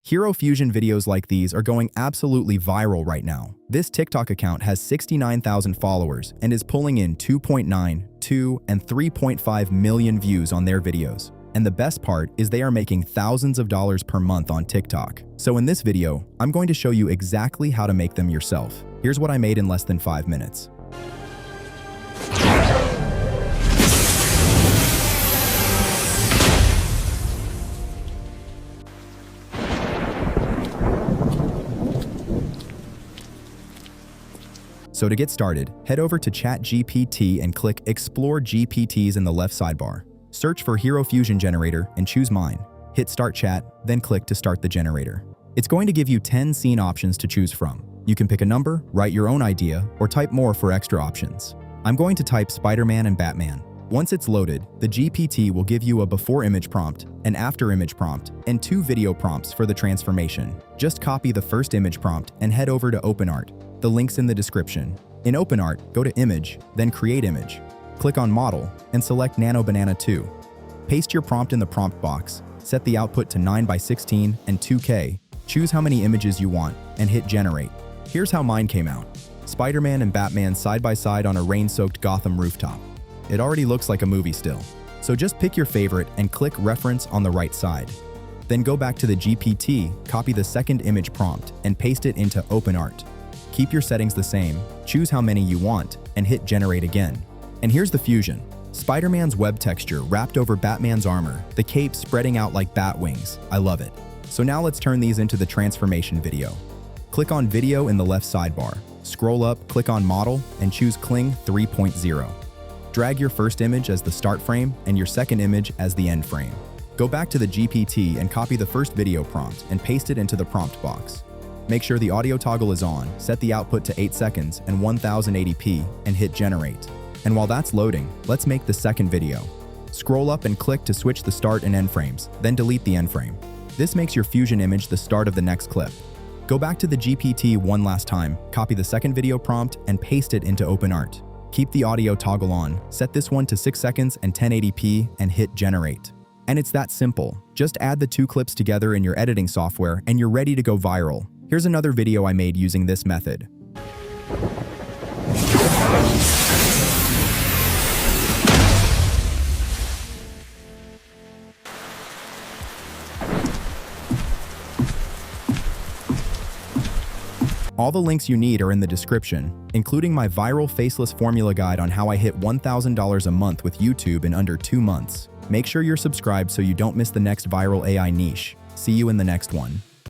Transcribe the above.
Hero Fusion videos like these are going absolutely viral right now. This TikTok account has 69,000 followers and is pulling in 2.9, 2, and 3.5 million views on their videos. And the best part is they are making thousands of dollars per month on TikTok. So in this video, I'm going to show you exactly how to make them yourself. Here's what I made in less than 5 minutes. So to get started, head over to ChatGPT and click Explore GPTs in the left sidebar. Search for Hero Fusion Generator and choose mine. Hit Start Chat, then click to start the generator. It's going to give you 10 scene options to choose from. You can pick a number, write your own idea, or type more for extra options. I'm going to type Spider-Man and Batman. Once it's loaded, the GPT will give you a before image prompt, an after image prompt, and 2 video prompts for the transformation. Just copy the first image prompt and head over to OpenArt. The link's in the description. In OpenArt, go to Image, then Create Image. Click on Model and select Nano Banana 2. Paste your prompt in the prompt box, set the output to 9:16 and 2K, choose how many images you want, and hit Generate. Here's how mine came out. Spider-Man and Batman side by side on a rain-soaked Gotham rooftop. It already looks like a movie still. So just pick your favorite and click Reference on the right side. Then go back to the GPT, copy the second image prompt, and paste it into OpenArt. Keep your settings the same, choose how many you want, and hit Generate again. And here's the fusion. Spider-Man's web texture wrapped over Batman's armor, the cape spreading out like bat wings. I love it. So now let's turn these into the transformation video. Click on Video in the left sidebar. Scroll up, click on Model, and choose Kling 3.0. Drag your first image as the start frame and your second image as the end frame. Go back to the GPT and copy the first video prompt and paste it into the prompt box. Make sure the audio toggle is on, set the output to 8 seconds and 1080p, and hit Generate. And while that's loading, let's make the second video. Scroll up and click to switch the start and end frames, then delete the end frame. This makes your Fusion image the start of the next clip. Go back to the GPT one last time, copy the second video prompt, and paste it into OpenArt. Keep the audio toggle on, set this one to 6 seconds and 1080p, and hit Generate. And it's that simple. Just add the 2 clips together in your editing software and you're ready to go viral. Here's another video I made using this method. All the links you need are in the description, including my viral faceless formula guide on how I hit $1,000 a month with YouTube in under 2 months. Make sure you're subscribed so you don't miss the next viral AI niche. See you in the next one.